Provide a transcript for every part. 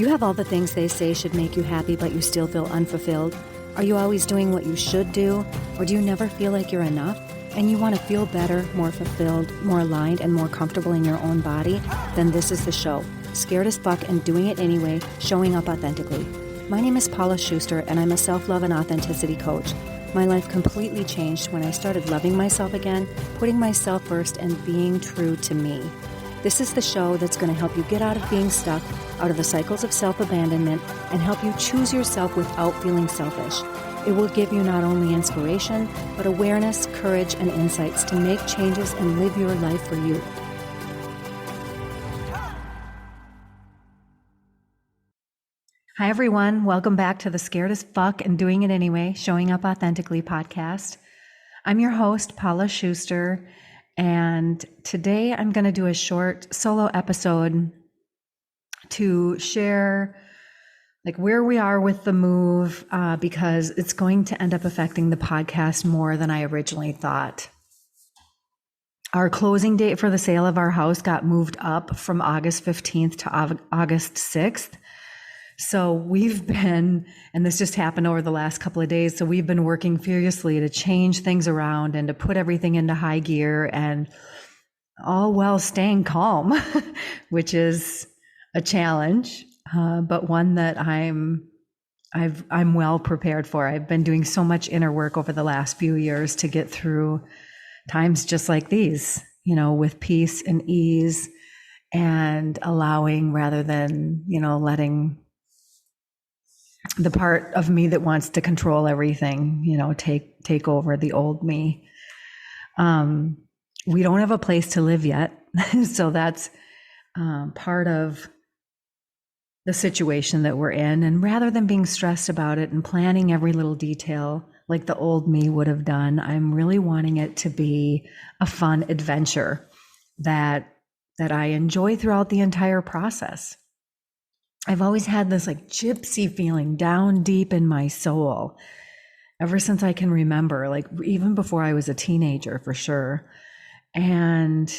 Do you have all the things they say should make you happy, but you still feel unfulfilled? Are you always doing what you should do? Or do you never feel like you're enough? And you want to feel better, more fulfilled, more aligned, and more comfortable in your own body? Then this is the show. Scared as fuck and doing it anyway, showing up authentically. My name is Paula Schuster, and I'm a self-love and authenticity coach. My life completely changed when I started loving myself again, putting myself first, and being true to me. This is the show that's going to help you get out of being stuck, out of the cycles of self-abandonment, and help you choose yourself without feeling selfish. It will give you not only inspiration, but awareness, courage, and insights to make changes and live your life for you. Hi, everyone. Welcome back to the Scared as Fuck and Doing It Anyway, Showing Up Authentically podcast. I'm your host, Paula Schuster, and today I'm going to do a short solo episode to share where we are with the move, because it's going to end up affecting the podcast more than I originally thought. Our closing date for the sale of our house got moved up from August 15th to August 6th. So we've been, and this just happened over the last couple of days, so we've been working furiously to change things around and to put everything into high gear, and all while staying calm, which is a challenge, but one that I'm well prepared for. I've been doing so much inner work over the last few years to get through times just like these, with peace and ease and allowing rather than, letting the part of me that wants to control everything, take over the old me. We don't have a place to live yet. So that's part of the situation that we're in. And rather than being stressed about it and planning every little detail like the old me would have done, I'm really wanting it to be a fun adventure that I enjoy throughout the entire process. I've always had this gypsy feeling down deep in my soul ever since I can remember, even before I was a teenager for sure. And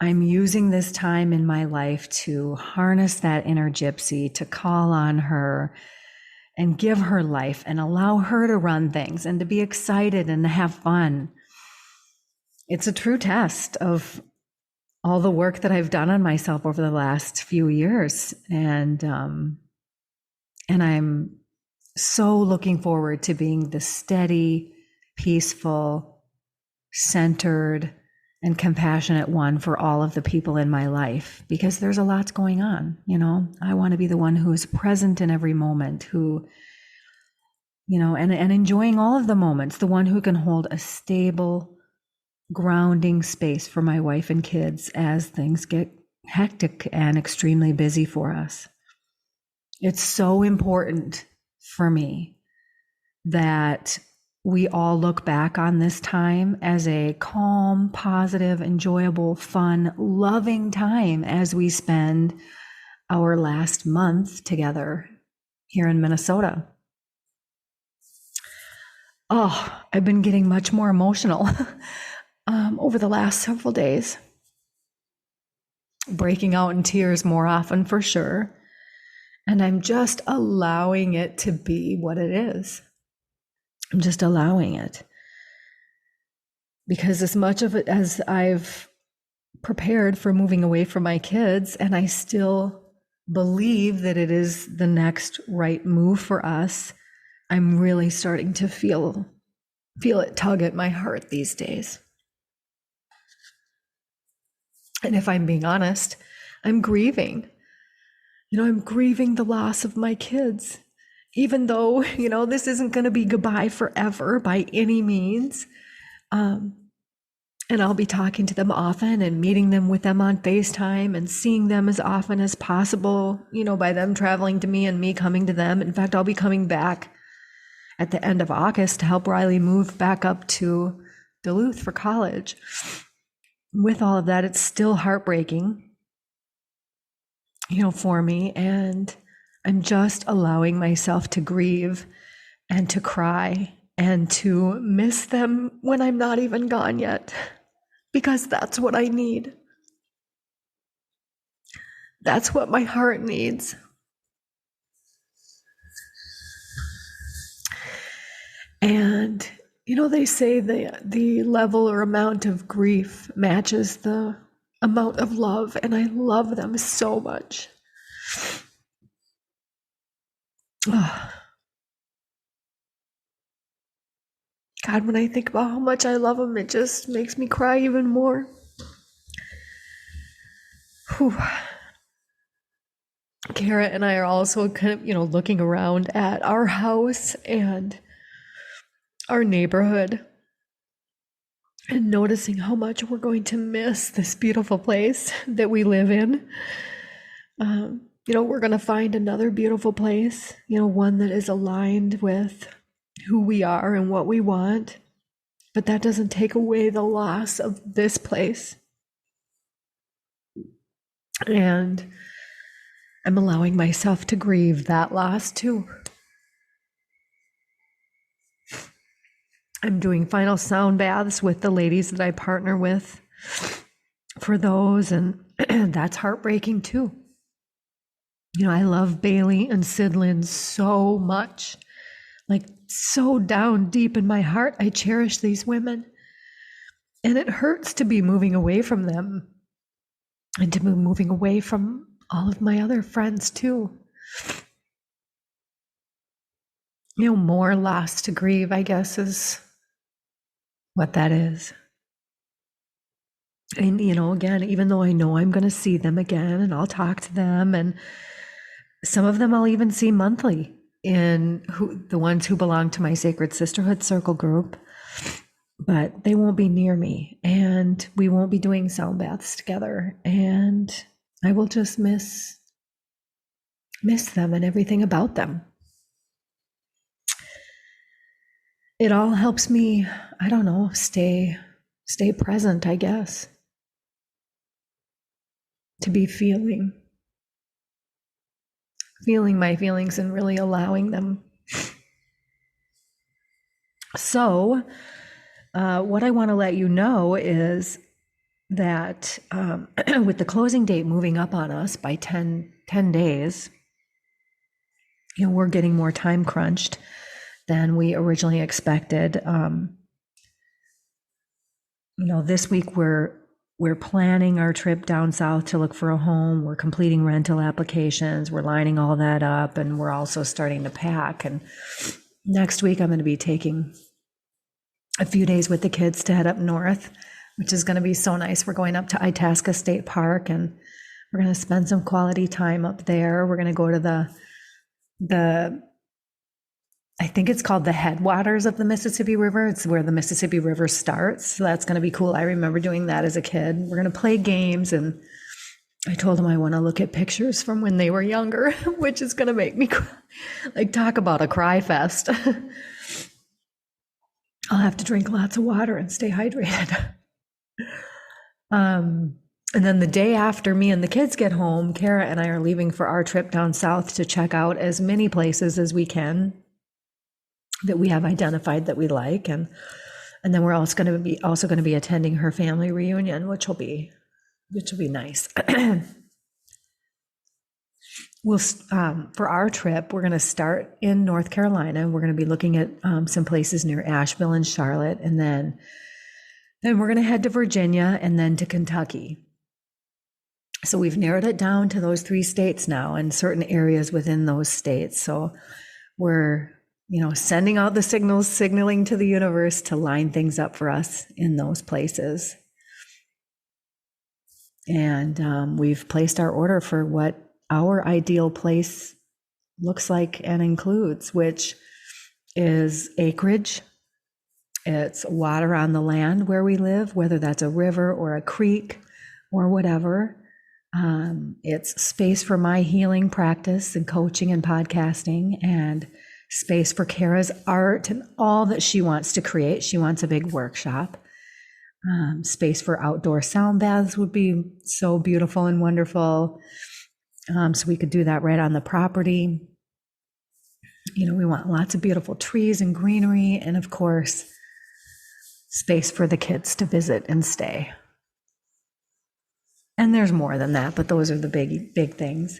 I'm using this time in my life to harness that inner gypsy, to call on her and give her life and allow her to run things and to be excited and to have fun. It's a true test of all the work that I've done on myself over the last few years. And I'm so looking forward to being the steady, peaceful, centered, and compassionate one for all of the people in my life, because there's a lot going on. I want to be the one who is present in every moment, who, and enjoying all of the moments, the one who can hold a stable, grounding space for my wife and kids as things get hectic and extremely busy for us. It's so important for me that we all look back on this time as a calm, positive, enjoyable, fun, loving time as we spend our last month together here in Minnesota. Oh, I've been getting much more emotional over the last several days, breaking out in tears more often for sure. And I'm just allowing it to be what it is. I'm just allowing it. Because as much of it as I've prepared for moving away from my kids, and I still believe that it is the next right move for us, I'm really starting to feel it tug at my heart these days. And if I'm being honest, I'm grieving. I'm grieving the loss of my kids, even though, this isn't going to be goodbye forever by any means. And I'll be talking to them often and meeting them with them on FaceTime and seeing them as often as possible, by them traveling to me and me coming to them. In fact, I'll be coming back at the end of August to help Riley move back up to Duluth for college. With all of that, it's still heartbreaking, for me. And I'm just allowing myself to grieve and to cry and to miss them when I'm not even gone yet, because that's what I need. That's what my heart needs. And, they say the level or amount of grief matches the amount of love, and I love them so much. Oh, God, when I think about how much I love them, it just makes me cry even more. Whew. Kara and I are also kind of, looking around at our house and our neighborhood and noticing how much we're going to miss this beautiful place that we live in. We're going to find another beautiful place, one that is aligned with who we are and what we want. But that doesn't take away the loss of this place. And I'm allowing myself to grieve that loss too. I'm doing final sound baths with the ladies that I partner with for those, and that's heartbreaking too. I love Bailey and Sidlin so much, like so down deep in my heart. I cherish these women, and it hurts to be moving away from them and to be moving away from all of my other friends too. More loss to grieve, I guess, is what that is. And, again, even though I know I'm going to see them again and I'll talk to them, and some of them I'll even see monthly the ones who belong to my Sacred Sisterhood Circle group, but they won't be near me and we won't be doing sound baths together. And I will just miss them and everything about them. It all helps me, I don't know, stay present, I guess. To be feeling my feelings and really allowing them. So, what I want to let you know is that with the closing date moving up on us by 10 days, we're getting more time crunched than we originally expected. This week we're planning our trip down south to look for a home. We're completing rental applications. We're lining all that up, and we're also starting to pack. And next week I'm going to be taking a few days with the kids to head up north, which is going to be so nice. We're going up to Itasca State Park, and we're going to spend some quality time up there. We're going to go to the I think it's called the headwaters of the Mississippi River. It's where the Mississippi River starts. So that's going to be cool. I remember doing that as a kid. We're going to play games, and I told them I want to look at pictures from when they were younger, which is going to make me cry. Like, talk about a cry fest. I'll have to drink lots of water and stay hydrated. And then the day after me and the kids get home, Kara and I are leaving for our trip down south to check out as many places as we can that we have identified that we like, and then we're also going to be attending her family reunion, which will be nice. We'll for our trip, we're going to start in North Carolina. We're going to be looking at some places near Asheville and Charlotte, and then we're going to head to Virginia and then to Kentucky. So we've narrowed it down to those 3 states now and certain areas within those states. So we're sending out the signaling to the universe to line things up for us in those places. And we've placed our order for what our ideal place looks like and includes, which is acreage. It's water on the land where we live, whether that's a river or a creek or whatever. It's space for my healing practice and coaching and podcasting, and space for Kara's art and all that she wants to create. She wants a big workshop. Space for outdoor sound baths would be so beautiful and wonderful. So we could do that right on the property. We want lots of beautiful trees and greenery, and of course, space for the kids to visit and stay. And there's more than that, but those are the big things.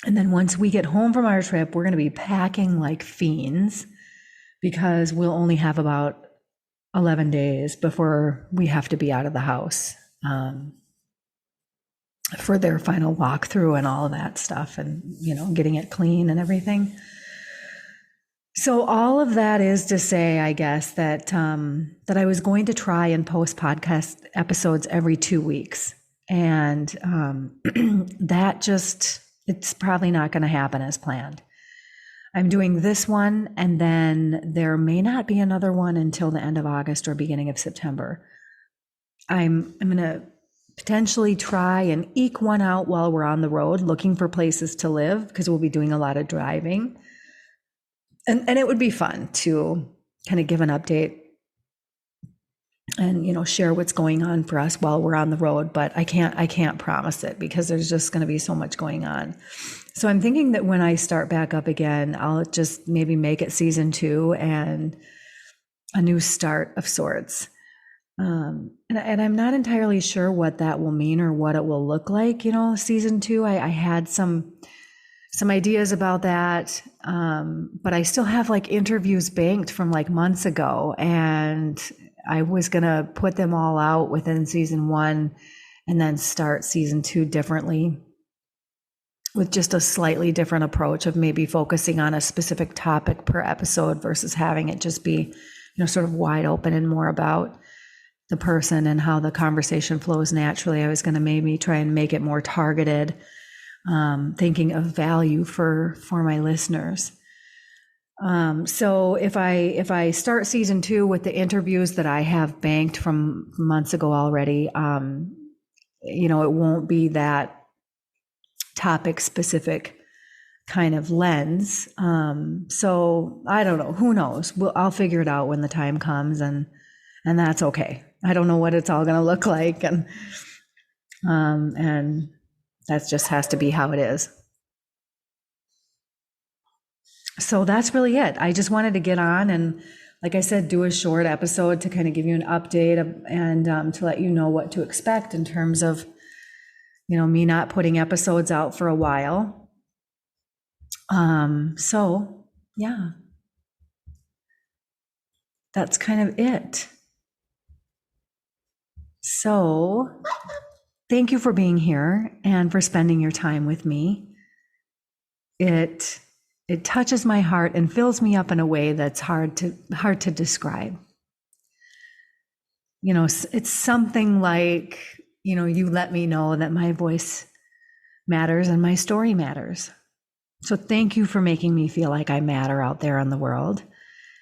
And then once we get home from our trip, we're going to be packing like fiends. because we'll only have about 11 days before we have to be out of the house for their final walkthrough and all of that stuff, and getting it clean and everything. So all of that is to say, I guess, that that I was going to try and post podcast episodes every 2 weeks, and that just, it's probably not going to happen as planned. I'm doing this one, and then there may not be another one until the end of August or beginning of September. I'm going to potentially try and eke one out while we're on the road looking for places to live, because we'll be doing a lot of driving. And it would be fun to kind of give an update and share what's going on for us while we're on the road, but I can't promise it because there's just going to be so much going on. So I'm thinking that when I start back up again, I'll just maybe make it season 2 and a new start of sorts. And I'm not entirely sure what that will mean or what it will look like, season 2. I had some ideas about that, but I still have like interviews banked from like months ago, and I was gonna put them all out within season 1 and then start season 2 differently, with just a slightly different approach of maybe focusing on a specific topic per episode versus having it just be, sort of wide open and more about the person and how the conversation flows naturally. I was going to maybe try and make it more targeted, thinking of value for my listeners. So if I start season 2 with the interviews that I have banked from months ago already, it won't be that topic specific kind of lens. So I don't know, who knows? I'll figure it out when the time comes, and that's okay. I don't know what it's all going to look like. And that just has to be how it is. So that's really it. I just wanted to get on and, like I said, do a short episode to kind of give you an update and to let you know what to expect in terms of, me not putting episodes out for a while. So yeah, that's kind of it. So thank you for being here and for spending your time with me. It touches my heart and fills me up in a way that's hard to describe. It's something like, you let me know that my voice matters and my story matters. So thank you for making me feel like I matter out there in the world.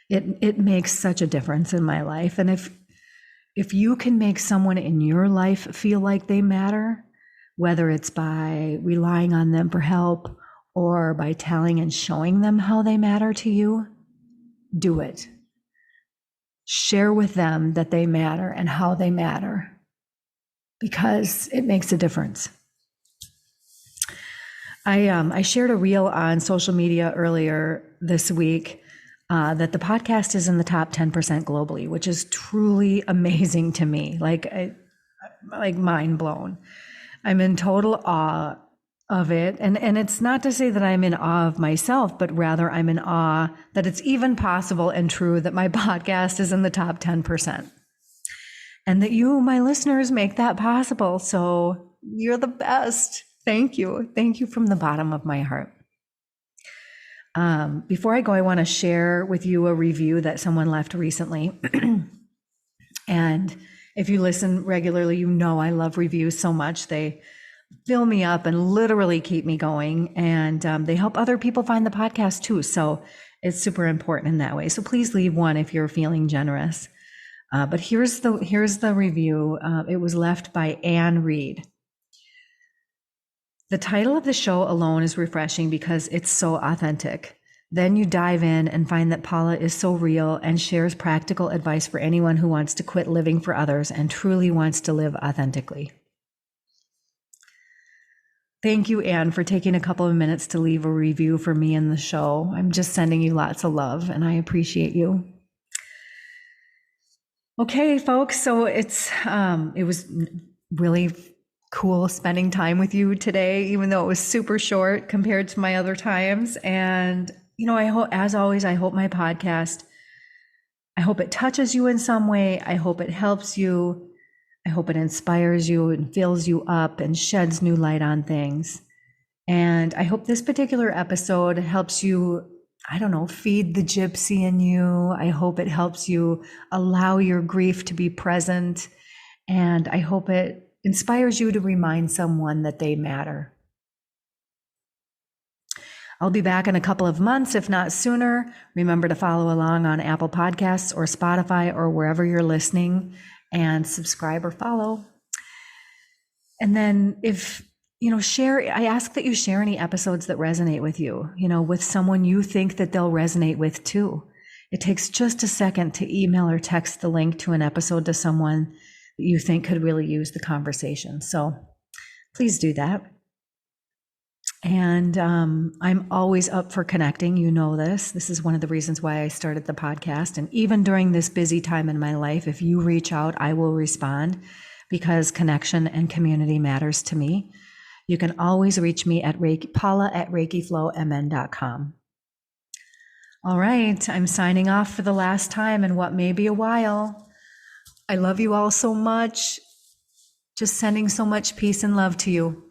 It makes such a difference in my life. And if you can make someone in your life feel like they matter, whether it's by relying on them for help or by telling and showing them how they matter to you, do it. Share with them that they matter and how they matter, because it makes a difference. I shared a reel on social media earlier this week that the podcast is in the top 10% globally, which is truly amazing to me. Like mind blown. I'm in total awe of it. And it's not to say that I'm in awe of myself, but rather I'm in awe that it's even possible and true that my podcast is in the top 10%. And that you, my listeners, make that possible. So you're the best. Thank you. Thank you from the bottom of my heart. Before I go, I want to share with you a review that someone left recently. And if you listen regularly, I love reviews so much. They fill me up and literally keep me going. And they help other people find the podcast too. So it's super important in that way. So please leave one if you're feeling generous. But here's the review. It was left by Anne Reed. The title of the show alone is refreshing because it's so authentic. Then you dive in and find that Paula is so real and shares practical advice for anyone who wants to quit living for others and truly wants to live authentically. Thank you, Anne, for taking a couple of minutes to leave a review for me in the show. I'm just sending you lots of love and I appreciate you. Okay, folks, so it was really cool spending time with you today, even though it was super short compared to my other times. And, I hope, as always, I hope my podcast I hope it touches you in some way. I hope it helps you. I hope it inspires you and fills you up and sheds new light on things. And I hope this particular episode helps you, I don't know, feed the gypsy in you. I hope it helps you allow your grief to be present. And I hope it inspires you to remind someone that they matter. I'll be back in a couple of months, if not sooner. Remember to follow along on Apple Podcasts or Spotify or wherever you're listening, and subscribe or follow. And then share, I ask that you share any episodes that resonate with you, with someone you think that they'll resonate with too. It takes just a second to email or text the link to an episode to someone that you think could really use the conversation. So please do that. And I'm always up for connecting. You know this. This is one of the reasons why I started the podcast. And even during this busy time in my life, if you reach out, I will respond, because connection and community matters to me. You can always reach me at Paula at ReikiFlowMN.com. All right, I'm signing off for the last time in what may be a while. I love you all so much. Just sending so much peace and love to you.